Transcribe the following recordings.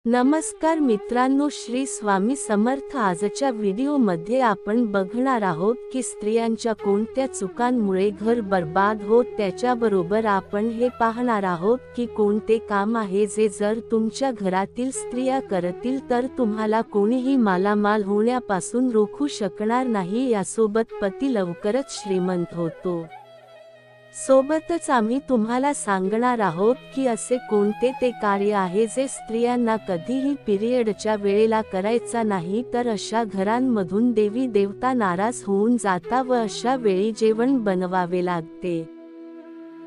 नमस्कार मित्रांनो, श्री स्वामी समर्थ। आजच्या व्हिडिओमध्ये आपण बघणार आहोत की स्त्रियांच्या कोणत्या चुकांमुळे घर बर्बाद होत, त्याच्याबरोबर आपण हे पाहणार आहोत की कोणते काम आहे जे जर तुमच्या घरातील स्त्रिया करतील तर तुम्हाला कोणीही मालामाल होण्यापासून रोखू शकणार नाही। यासोबत पती लवकरच श्रीमंत होतो। सोबतच आम्ही तुम्हाला सांगणार आहोत की असे कोणते ते कार्य आहे जे स्त्रियांना कधीही पिरियडच्या वेळेला करायचा नाही, तर अशा घरांमधून देवी देवता नाराज होऊन जाता व अशा वेळी जेवण बनवावे लागते।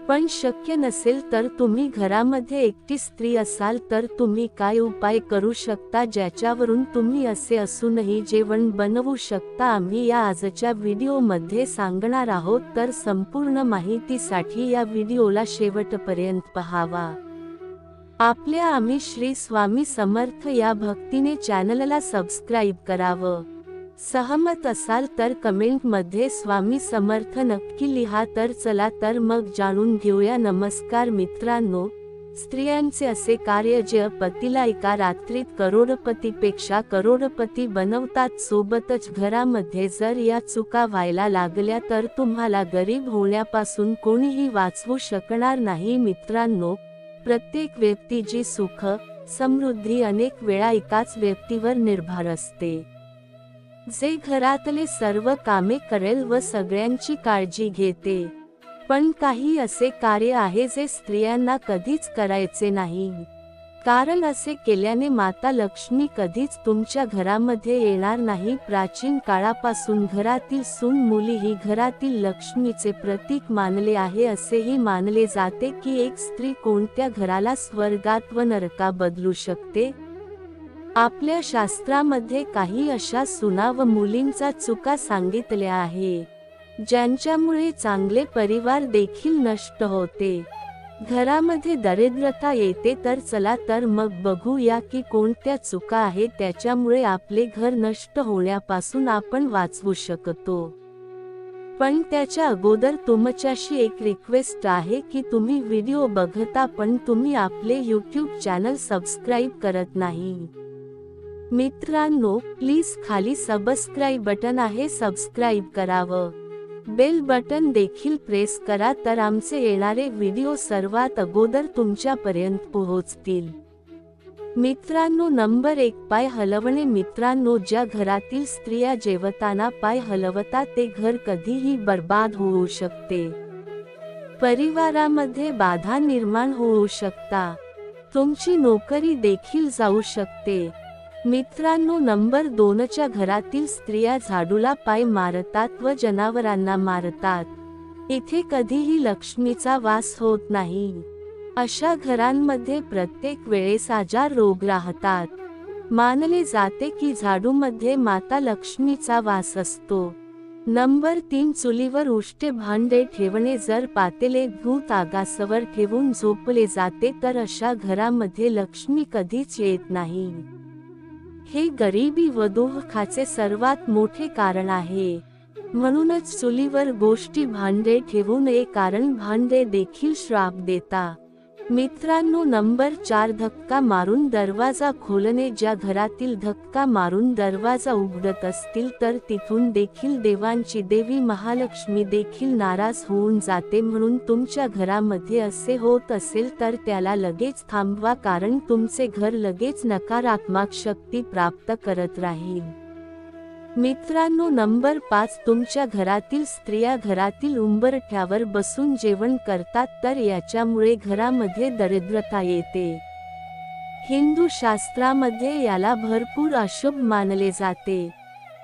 पण शक्य नसेल तर तुम्ही घरामध्ये एकटी स्त्री असाल तर तुम्ही काय उपाय करू शकता ज्याच्यावरून तुम्ही असे असूनही जेवण बनवू शकता, आम्ही या आजच्या व्हिडिओमध्ये सांगणार आहोत। तर संपूर्ण माहितीसाठी या व्हिडिओला शेवटपर्यंत पाहावा। आपल्या आम्ही श्री स्वामी समर्थ या भक्तीने चॅनलला सबस्क्राईब करावं। सहमत असाल तर कमेंटमध्ये स्वामी समर्थ नक्की लिहा। तर चला तर मग जाणून घेऊया। नमस्कार मित्रांनो, स्त्रियांचे असे कार्य जे पतीला एका रात्रीत करोडपतीपेक्षा करोडपती बनवतात। सोबतच घरामध्ये जर या चुका व्हायला लागल्या तर तुम्हाला गरीब होण्यापासून कोणीही वाचवू शकणार नाही। मित्रांनो, प्रत्येक व्यक्तीची सुख समृद्धी अनेक वेळा एकाच व्यक्तीवर निर्भर असते, जे घरातले सर्व कामे करेल व सगळ्यांची काळजी घेते। पण काही असे कार्य आहे जे स्त्रियांना कधीच करायचे नाही, कारण असे केल्याने माता लक्ष्मी कधीच तुमच्या घरामध्ये येणार नाही। प्राचीन काळापासून घरातील सून मुली ही घरातील लक्ष्मीचे प्रतीक मानले आहे। असेही मानले जाते की एक स्त्री कोणत्या घराला स्वर्गात व नरकात बदलू शकते। आपल्या शास्त्रामध्ये काही अशा सुना व मुलींचा चुका सांगितल्या आहे, ज्यांच्यामुळे चांगले परिवार देखील नष्ट होते, घरामध्ये दरिद्रता येते। तर चला तर मग बघूया की कोणत्या चुका आहेत त्याच्यामुळे आपले घर नष्ट होण्यापासून आपण वाचवू शकतो। पण त्याच्या अगोदर तुमच्याशी एक रिक्वेस्ट आहे की तुम्ही व्हिडिओ बघता पण तुम्ही आपले YouTube चॅनल सबस्क्राईब करत नाही। मित्रांनो, प्लीज खाली सबस्क्राईब बटन आहे, सबस्क्राईब करावं, बेल बटन देखील प्रेस करा, तर आमचे येणारे व्हिडिओ सर्वात अगोदर तुमच्यापर्यंत पोहोचतील। मित्रांनो, नंबर 1, पाय हलवणे। मित्रांनो, ज्या घरातील स्त्रिया जेवताना पाय हलवतात ते घर कधीही बर्बाद होऊ शकते, परिवारामध्ये बाधा निर्माण होऊ शकता, तुमची नोकरी देखील जाऊ शकते। मित्रांनो, नंबर 2, च्या घरातील स्त्रिया झाडूला पाय मारतात व जनावरांना मारतात, इथे कधीही लक्ष्मीचा वास होत नाही। अशा घरांमध्ये प्रत्येक वेळेस आजार रोग राहतात। मानले जाते की झाडूमध्ये माता लक्ष्मीचा वास असतो। नंबर 3, चुलीवर उष्टे भांडे ठेवणे। जर पातेले धूत आगासावर ठेवून झोपले जाते तर अशा घरामध्ये लक्ष्मी कधीच येत नाही। हे गरिबी व दुःखाचे सर्वात मोठे कारण आहे, म्हणूनच चुलीवर गोष्टी भांडे ठेवू नये, कारण भांडे देखील श्राप देता। मित्रांनो, नंबर 4, धक्का मारून दरवाजा खोलणे। ज्या घरातील धक्का मारून दरवाजा उघडत असतील तर तिथून देखील देवांची देवी महालक्ष्मी देखील नाराज होऊन जाते, म्हणून तुमच्या घरामध्ये असे होत असेल तर त्याला लगेच थांबवा, कारण तुमचे घर लगेच नकारात्मक शक्ती प्राप्त करत राहील। मित्रांनो, नंबर 5, तुमच्या घरातील स्त्रिया घरातील उंबरठ्यावर बसून जेवण करतात तर याच्यामुळे घरामध्ये दरिद्रता येते। हिंदू शास्त्रामध्ये याला भरपूर अशुभ मानले जाते।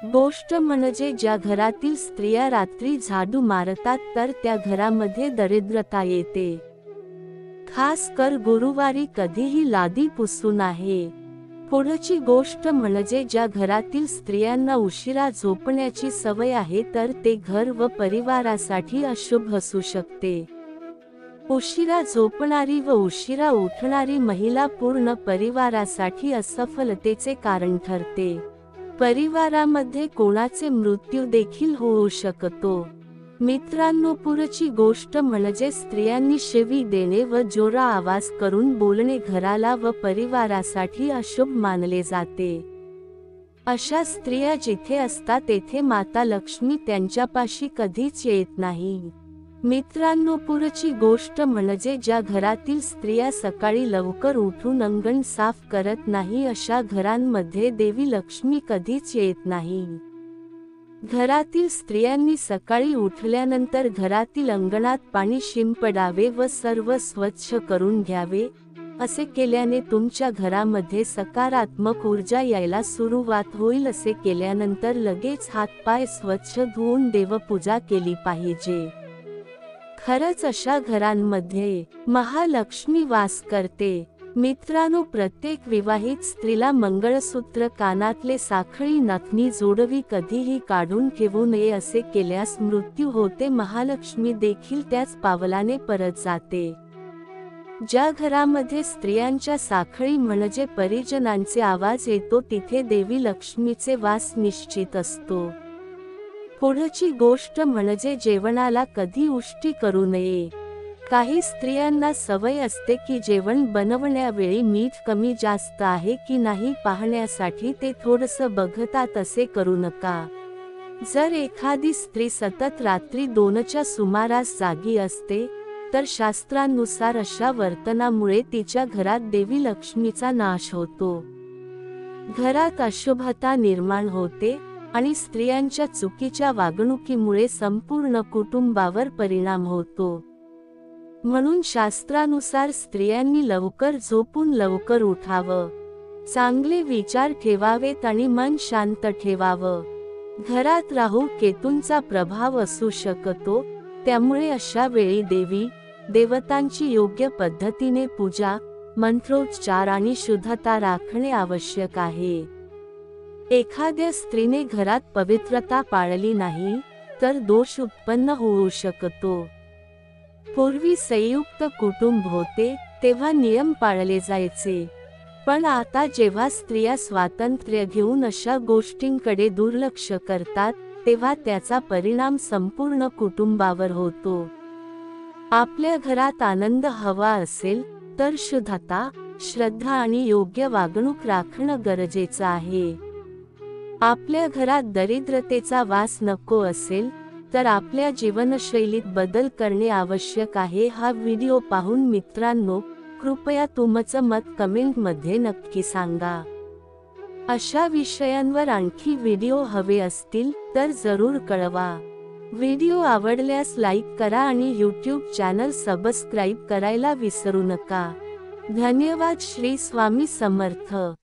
गोष्ट म्हणजे ज्या घरातील स्त्रिया रात्री झाडू मारतात तर त्या घरामध्ये दरिद्रता येते। खास कर गुरुवारी कधीही लादी पुसू नये। पुढची गोष्ट म्हणजे ज्या घरातील स्त्रियांना उशिरा झोपण्याची सवय आहे तर ते घर व परिवारासाठी अशुभ असू शकते। उशिरा झोपणारी व उशिरा उठणारी महिला पूर्ण परिवारासाठी असफलतेचे कारण ठरते। परिवारामध्ये कोणाचे मृत्यू देखील होऊ शकतो। मित्रांनो, पुरची गोष्ट म्हणजे स्त्रियांनी शिवी देणे व जोरा आवाज करून बोलणे घराला व परिवारासाठी अशुभ मानले जाते. अशा स्त्रिया जिथे असतात तेथे माता लक्ष्मी त्यांच्यापाशी कधीच येत नाही. मित्रांनो, पुरची गोष्ट म्हणजे ज्या घरातील स्त्रिया सकाळी लवकर उठून अंगण साफ करत नाही अशा घरांमध्ये देवी लक्ष्मी कधीच येत नाही. घरातील स्त्रियांनी सकाळी उठल्यानंतर घरातील अंगणात पाणी शिंपडावे व सर्व स्वच्छ करून घ्यावे. असे केल्याने तुमच्या घरामध्ये सकारात्मक ऊर्जा यायला सुरुवात होईल. असे केल्यानंतर लगेच हातपाय स्वच्छ धुवून देवपूजा केली पाहिजे. खरंच अशा घरांमध्ये महालक्ष्मी वास करते. मित्रांनो, प्रत्येक विवाहित स्त्रीला मंगळसूत्र, कानातले, साखळी, नथनी, जोडवी कधीही काढून ठेवू नये. असे केल्यास मृत्यू होते. महालक्ष्मी देखील त्याच पावलाने परत जाते. ज्या घरामध्ये स्त्रियांच्या साखळी म्हणजे परिजनांचे आवाज येतो तिथे देवी लक्ष्मीचे वास निश्चित असतो. पुढची गोष्ट म्हणजे जेवणाला कधी उष्टी करू नये. काही स्त्रियांना सवय असते की जेवण बनवण्यावेळी मीठ कमी जास्त आहे की नाही पाहण्यासाठी ते थोडंसं बघतात. असे करू नका. जर एखादी स्त्री सतत रात्री 2च्या सुमारास जागी असते तर शास्त्रानुसार अशा वर्तनामुळे तिच्या घरात देवी लक्ष्मीचा नाश होतो. घरात अशुभता निर्माण होते आणि स्त्रियांच्या चुकीच्या वागणुकीमुळे संपूर्ण कुटुंबावर परिणाम होतो. म्हणून शास्त्रानुसार स्त्रियांनी लवकर झोपून लवकर उठावं, चांगले विचार ठेवावेत आणि मन शांत ठेवावं. घरात राहू केतूंचा प्रभाव असू शकतो, त्यामुळे अशा वेळी देवी देवतांची योग्य पद्धतीने पूजा, मंत्रोच्चार आणि शुद्धता राखणे आवश्यक आहे. एखाद्या स्त्रीने घरात पवित्रता पाळली नाही तर दोष उत्पन्न होऊ शकतो. पूर्वी संयुक्त कुटुंब होते तेव्हा नियम पाळले जायचे, पण आता जेव्हा स्त्रिया स्वातंत्र्य घेऊन अशा गोष्टींकडे दुर्लक्ष करतात तेव्हा त्याचा परिणाम संपूर्ण कुटुंबावर होतो. आपल्या घरात आनंद हवा असेल तर शुद्धता, श्रद्धा आणि योग्य वागणूक राखणं गरजेचं आहे. आपल्या घरात दरिद्रतेचा वास नको असेल तर आपल्या जीवनशैलीत बदल करणे आवश्यक आहे. हा व्हिडिओ पाहून मित्रांनो, कृपया तुमचं मत कमेंटमध्ये नक्की सांगा. अशा विषयांवर आणखी व्हिडिओ हवे असतील तर जरूर कळवा. व्हिडिओ आवडल्यास लाईक करा आणि यूट्यूब चॅनल सबस्क्राईब करायला विसरू नका. धन्यवाद. श्री स्वामी समर्थ.